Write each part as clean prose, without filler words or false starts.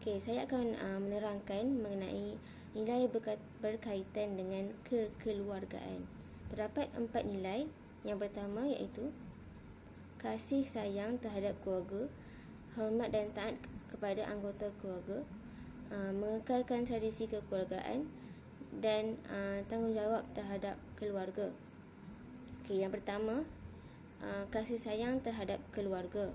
Okey, saya akan menerangkan mengenai nilai berkaitan dengan kekeluargaan. Terdapat 4 nilai. Yang pertama iaitu kasih sayang terhadap keluarga, hormat dan taat kepada anggota keluarga, mengekalkan tradisi kekeluargaan dan tanggungjawab terhadap keluarga. Okey, yang pertama, kasih sayang terhadap keluarga,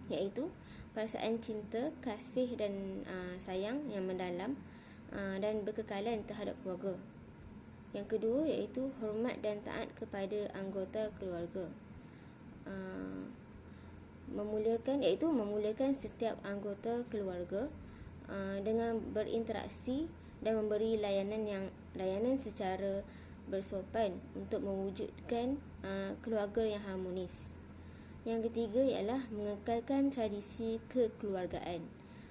iaitu perasaan cinta, kasih dan sayang yang mendalam dan berkekalan terhadap keluarga. Yang kedua iaitu hormat dan taat kepada anggota keluarga. Memulakan setiap anggota keluarga dengan berinteraksi dan memberi layanan secara bersopan untuk mewujudkan keluarga yang harmonis. Yang ketiga ialah mengekalkan tradisi kekeluargaan,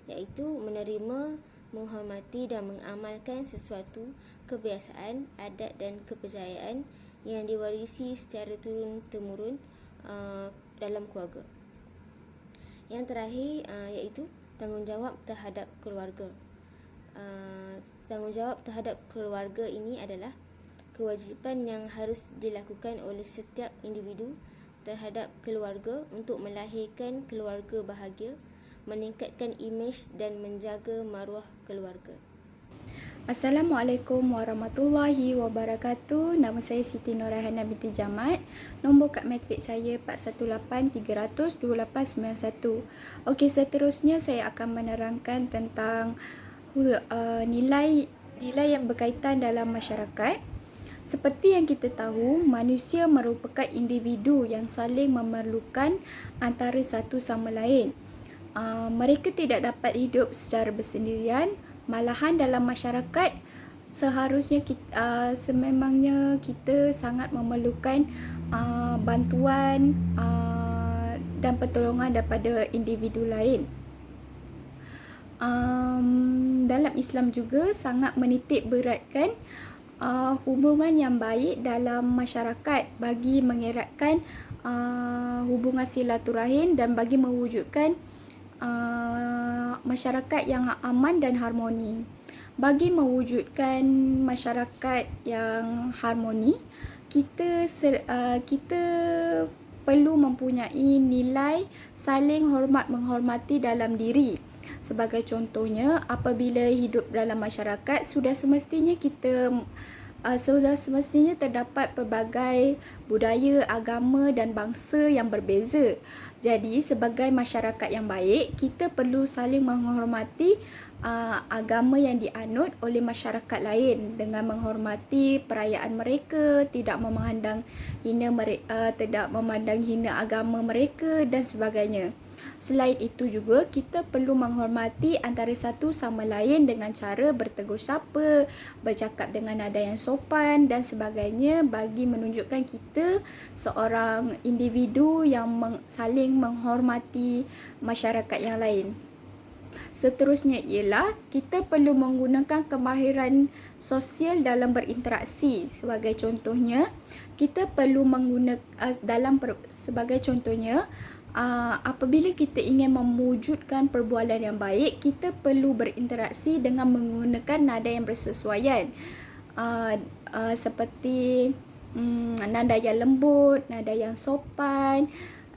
iaitu menerima, menghormati dan mengamalkan sesuatu kebiasaan, adat dan kepercayaan yang diwarisi secara turun-temurun dalam keluarga. Yang terakhir iaitu tanggungjawab terhadap keluarga. Tanggungjawab terhadap keluarga ini adalah kewajipan yang harus dilakukan oleh setiap individu terhadap keluarga untuk melahirkan keluarga bahagia, meningkatkan imej dan menjaga maruah keluarga. Assalamualaikum warahmatullahi wabarakatuh. Nama saya Siti Nurahana binti Jamat. Nombor kad matrik saya 4183002891. Okey, seterusnya saya akan menerangkan tentang nilai yang berkaitan dalam masyarakat. Seperti yang kita tahu, manusia merupakan individu yang saling memerlukan antara satu sama lain. Mereka tidak dapat hidup secara bersendirian. Malahan dalam masyarakat, seharusnya sememangnya kita sangat memerlukan bantuan dan pertolongan daripada individu lain. Dalam Islam juga sangat menitik beratkan hubungan yang baik dalam masyarakat bagi mengeratkan hubungan silaturahim dan bagi mewujudkan masyarakat yang aman dan harmoni. Bagi mewujudkan masyarakat yang harmoni, kita perlu mempunyai nilai saling hormat menghormati dalam diri. Sebagai contohnya, apabila hidup dalam masyarakat, sudah semestinya terdapat pelbagai budaya, agama dan bangsa yang berbeza. Jadi, sebagai masyarakat yang baik, kita perlu saling menghormati agama yang dianut oleh masyarakat lain dengan menghormati perayaan mereka, tidak memandang hina agama mereka dan sebagainya. Selain itu juga, kita perlu menghormati antara satu sama lain dengan cara bertegur sapa, bercakap dengan nada yang sopan dan sebagainya bagi menunjukkan kita seorang individu yang saling menghormati masyarakat yang lain. Seterusnya ialah kita perlu menggunakan kemahiran sosial dalam berinteraksi. Sebagai contohnya, kita perlu apabila kita ingin mewujudkan perbualan yang baik, kita perlu berinteraksi dengan menggunakan nada yang bersesuaian, seperti nada yang lembut, nada yang sopan.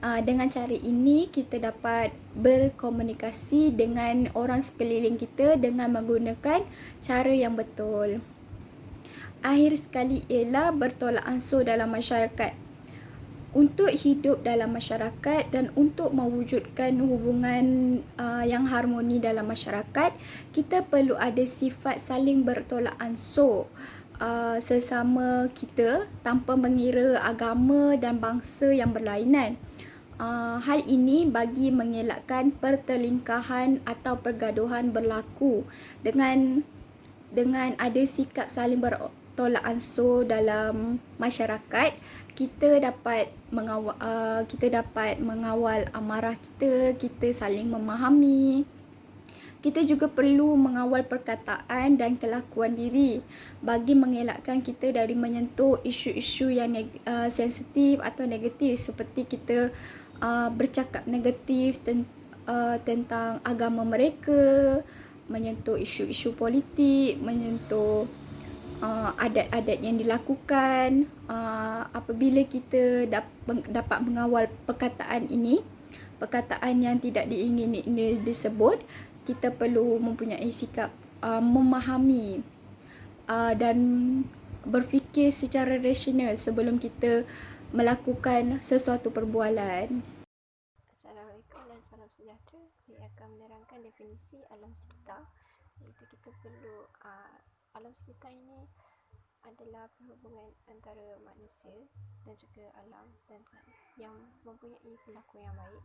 Dengan cara ini, kita dapat berkomunikasi dengan orang sekeliling kita dengan menggunakan cara yang betul. Akhir sekali ialah bertolak ansur dalam masyarakat. Untuk hidup dalam masyarakat dan untuk mewujudkan hubungan yang harmoni dalam masyarakat, kita perlu ada sifat saling bertolak ansur sesama kita tanpa mengira agama dan bangsa yang berlainan. Hal ini bagi mengelakkan pertelingkahan atau pergaduhan berlaku. Dengan ada sikap saling bertolak ansur dalam masyarakat, kita dapat mengawal amarah kita saling memahami. Kita juga perlu mengawal perkataan dan kelakuan diri bagi mengelakkan kita dari menyentuh isu-isu yang sensitif atau negatif, seperti kita bercakap negatif tentang agama mereka, menyentuh isu-isu politik, menyentuh adat-adat yang dilakukan. Apabila kita dapat mengawal perkataan ini, perkataan yang tidak diingini ini disebut, kita perlu mempunyai sikap memahami dan berfikir secara rasional sebelum kita melakukan sesuatu perbualan. Assalamualaikum dan salam sejahtera. Saya akan menerangkan definisi alam sekitar, iaitu kita perlu alam sekitar ini adalah perhubungan antara manusia dan juga alam dan yang mempunyai perilaku yang baik,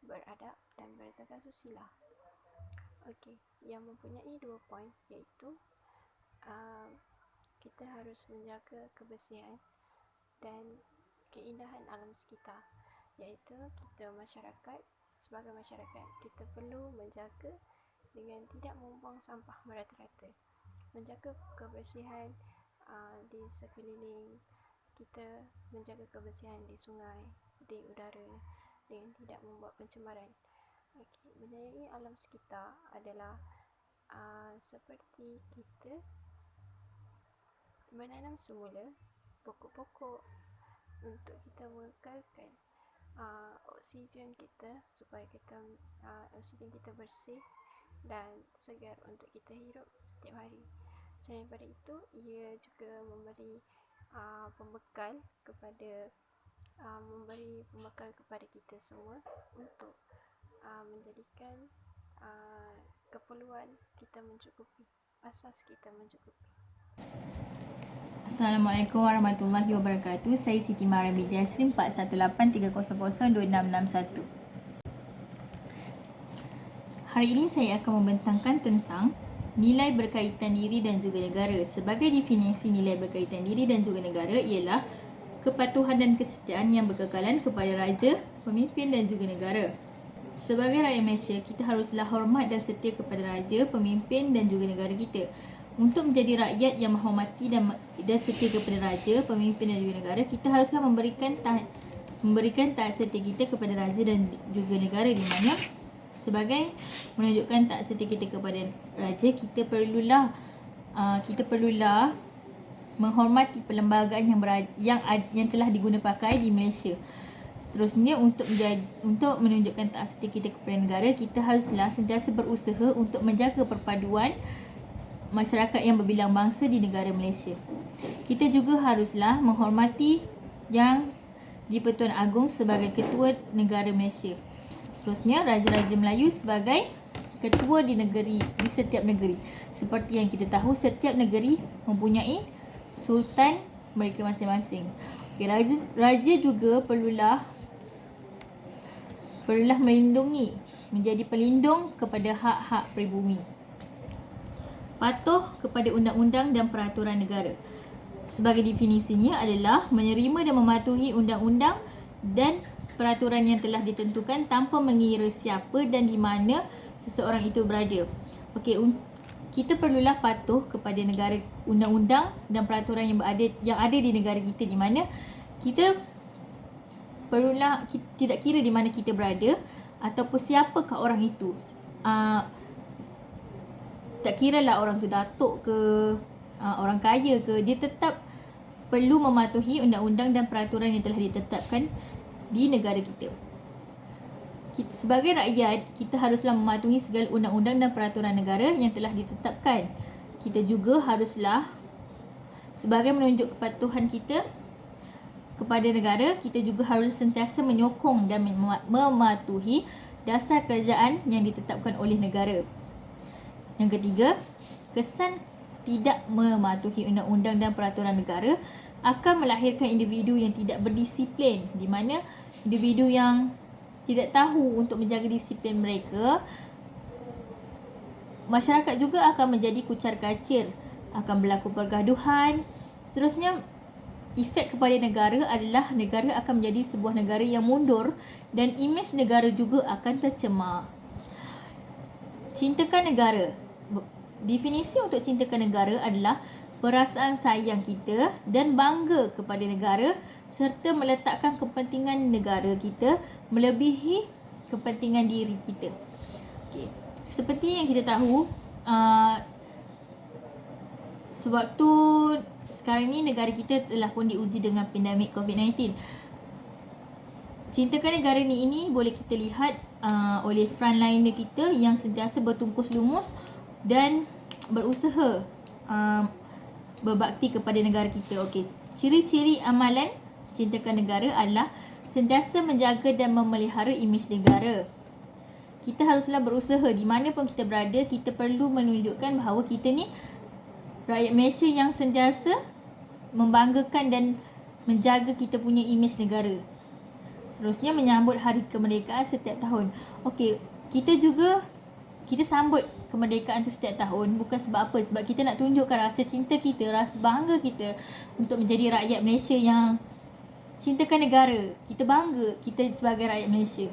beradab dan bertata susila. Okey, yang mempunyai 2 poin, iaitu kita harus menjaga kebersihan dan keindahan alam sekitar, iaitu kita masyarakat, sebagai masyarakat kita perlu menjaga dengan tidak membuang sampah merata-rata, menjaga kebersihan di sekeliling kita, menjaga kebersihan di sungai, di udara dengan tidak membuat pencemaran. Okey, menyayangi alam sekitar adalah seperti kita menanam semula pokok-pokok untuk kita mengekalkan oksigen kita, supaya oksigen kita bersih dan segar untuk kita hirup setiap hari. Selain daripada itu, ia juga memberi pembekal kepada kita semua untuk menjadikan keperluan kita mencukupi, asas kita mencukupi. Assalamualaikum warahmatullahi wabarakatuh. Saya Siti Mariam binti Yasrin, 4183002661. Hari ini saya akan membentangkan tentang nilai berkaitan diri dan juga negara. Sebagai definisi nilai berkaitan diri dan juga negara ialah kepatuhan dan kesetiaan yang berkekalan kepada raja, pemimpin dan juga negara. Sebagai rakyat Malaysia, kita haruslah hormat dan setia kepada raja, pemimpin dan juga negara kita. Untuk menjadi rakyat yang menghormati dan setia kepada raja, pemimpin dan juga negara, kita haruslah memberikan taat setia kita kepada raja dan juga negara, di mana sebagai menunjukkan taat setia kita kepada raja, kita perlulah menghormati perlembagaan yang telah diguna pakai di Malaysia. Seterusnya, untuk menunjukkan taat setia kita kepada negara, kita haruslah sentiasa berusaha untuk menjaga perpaduan masyarakat yang berbilang bangsa di negara Malaysia. Kita juga haruslah menghormati Yang di-Pertuan Agong sebagai ketua negara Malaysia. Seterusnya, Raja-Raja Melayu sebagai ketua di setiap negeri. Seperti yang kita tahu, setiap negeri mempunyai sultan mereka masing-masing. Okay, raja juga perlulah menjadi pelindung kepada hak-hak pribumi. Patuh kepada undang-undang dan peraturan negara. Sebagai definisinya adalah menerima dan mematuhi undang-undang dan peraturan yang telah ditentukan tanpa mengira siapa dan di mana seseorang itu berada. Okey, kita perlulah patuh kepada negara, undang-undang dan peraturan yang ada di negara kita, di mana kita perlulah tidak kira di mana kita berada ataupun siapakah orang itu. Tak kiralah orang tu datuk ke, orang kaya ke, dia tetap perlu mematuhi undang-undang dan peraturan yang telah ditetapkan di negara kita. Sebagai rakyat, kita haruslah mematuhi segala undang-undang dan peraturan negara yang telah ditetapkan. Kita juga haruslah, sebagai menunjuk kepatuhan kita kepada negara, kita juga harus sentiasa menyokong dan mematuhi dasar kerajaan yang ditetapkan oleh negara. Yang ketiga, kesan tidak mematuhi undang-undang dan peraturan negara akan melahirkan individu yang tidak berdisiplin, di mana individu yang tidak tahu untuk menjaga disiplin mereka, masyarakat juga akan menjadi kucar-kacir, akan berlaku pergaduhan. Seterusnya, efek kepada negara adalah negara akan menjadi sebuah negara yang mundur dan imej negara juga akan tercemar. Cintakan negara. Definisi untuk cintakan negara adalah perasaan sayang kita dan bangga kepada negara serta meletakkan kepentingan negara kita melebihi kepentingan diri kita. Okay. Seperti yang kita tahu, sewaktu sekarang ni negara kita telah pun diuji dengan pandemik COVID-19. Cintakan negara ini boleh kita lihat oleh frontliner kita yang sentiasa bertungkus lumus dan berusaha berbakti kepada negara kita. Okey, ciri-ciri amalan cintakan negara adalah sentiasa menjaga dan memelihara imej negara. Kita haruslah berusaha di mana pun kita berada, kita perlu menunjukkan bahawa kita ni rakyat Malaysia yang sentiasa membanggakan dan menjaga kita punya imej negara. Seterusnya, menyambut hari kemerdekaan setiap tahun. Okey, kita sambut kemerdekaan tu setiap tahun bukan sebab apa? Sebab kita nak tunjukkan rasa cinta kita, rasa bangga kita untuk menjadi rakyat Malaysia yang cintakan negara. Kita bangga kita sebagai rakyat Malaysia.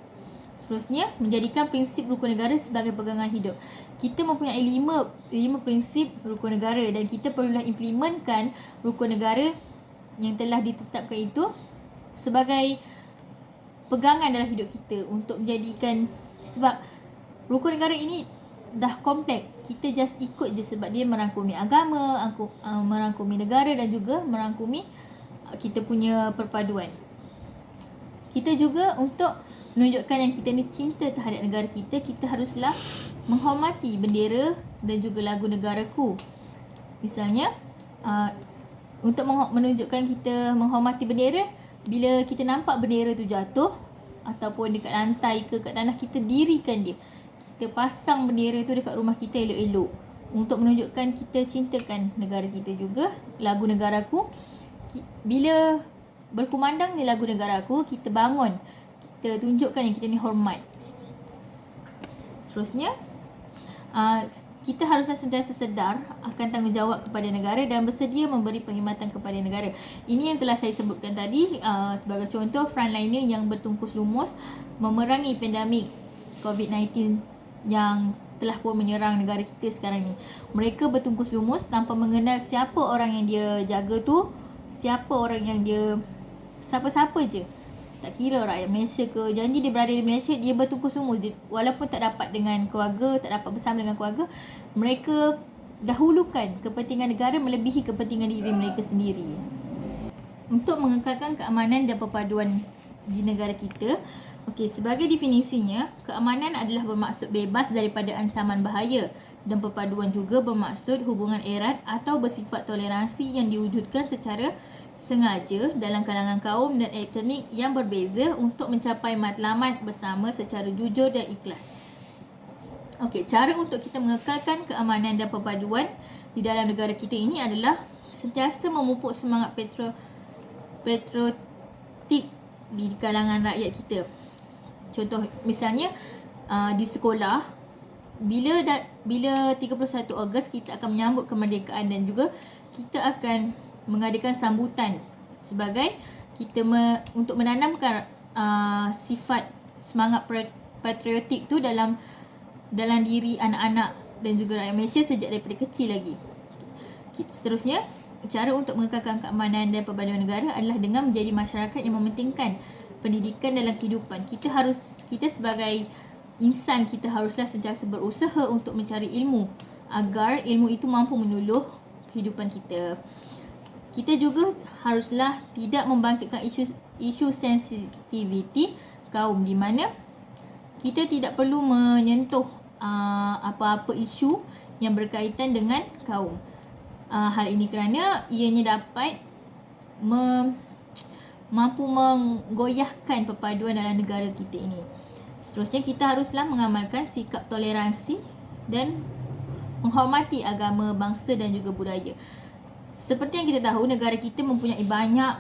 Seterusnya, menjadikan prinsip rukun negara sebagai pegangan hidup. Kita mempunyai lima prinsip rukun negara dan kita perlulah implementkan rukun negara yang telah ditetapkan itu sebagai pegangan dalam hidup kita untuk menjadikan, sebab rukun negara ini dah kompleks. Kita just ikut je sebab dia merangkumi agama, merangkumi negara dan juga merangkumi kita punya perpaduan. Kita juga untuk menunjukkan yang kita ni cinta terhadap negara kita, kita haruslah menghormati bendera dan juga lagu negaraku. Misalnya, untuk menunjukkan kita menghormati bendera, bila kita nampak bendera tu jatuh ataupun dekat lantai ke kat tanah, kita dirikan dia. Kita pasang bendera tu dekat rumah kita elok-elok untuk menunjukkan kita cintakan negara kita juga. Lagu negaraku, bila berkumandang ni lagu negaraku, kita bangun, kita tunjukkan yang kita ni hormat. Seterusnya, kita haruslah sentiasa sedar akan tanggungjawab kepada negara dan bersedia memberi perkhidmatan kepada negara. Ini yang telah saya sebutkan tadi sebagai contoh frontliner yang bertungkus lumus memerangi pandemik COVID-19 yang telah pun menyerang negara kita sekarang ni. Mereka bertungkus lumus tanpa mengenal siapa orang yang dia jaga tu, siapa orang yang dia, siapa-siapa je. Tak kira rakyat Malaysia ke, janji dia berada di Malaysia, dia bertungkus lumus. Walaupun tak dapat dengan keluarga, tak dapat bersama dengan keluarga, mereka dahulukan kepentingan negara melebihi kepentingan diri mereka sendiri. Untuk mengekalkan keamanan dan perpaduan di negara kita, sebagai definisinya, keamanan adalah bermaksud bebas daripada ancaman bahaya dan perpaduan juga bermaksud hubungan erat atau bersifat toleransi yang diwujudkan secara sengaja dalam kalangan kaum dan etnik yang berbeza untuk mencapai matlamat bersama secara jujur dan ikhlas. Cara untuk kita mengekalkan keamanan dan perpaduan di dalam negara kita ini adalah sentiasa memupuk semangat patriotik di kalangan rakyat kita. Contoh misalnya di sekolah, bila 31 Ogos kita akan menyambut kemerdekaan dan juga kita akan mengadakan sambutan sebagai kita untuk menanamkan sifat semangat patriotik tu dalam diri anak-anak dan juga rakyat Malaysia sejak daripada kecil lagi. Seterusnya, cara untuk mengekalkan keamanan dan perpaduan negara adalah dengan menjadi masyarakat yang mementingkan pendidikan dalam kehidupan. Kita sebagai insan, kita haruslah sentiasa berusaha untuk mencari ilmu agar ilmu itu mampu menolong kehidupan kita. Kita juga haruslah tidak membangkitkan isu sensitiviti kaum di mana kita tidak perlu menyentuh apa-apa isu yang berkaitan dengan kaum. Hal ini kerana ianya dapat mampu menggoyahkan perpaduan dalam negara kita ini. Seterusnya, kita haruslah mengamalkan sikap toleransi dan menghormati agama, bangsa dan juga budaya. Seperti yang kita tahu, negara kita mempunyai banyak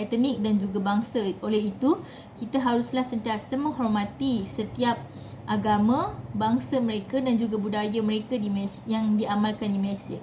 etnik dan juga bangsa. Oleh itu, kita haruslah sentiasa menghormati setiap agama, bangsa mereka dan juga budaya mereka yang diamalkan di Malaysia.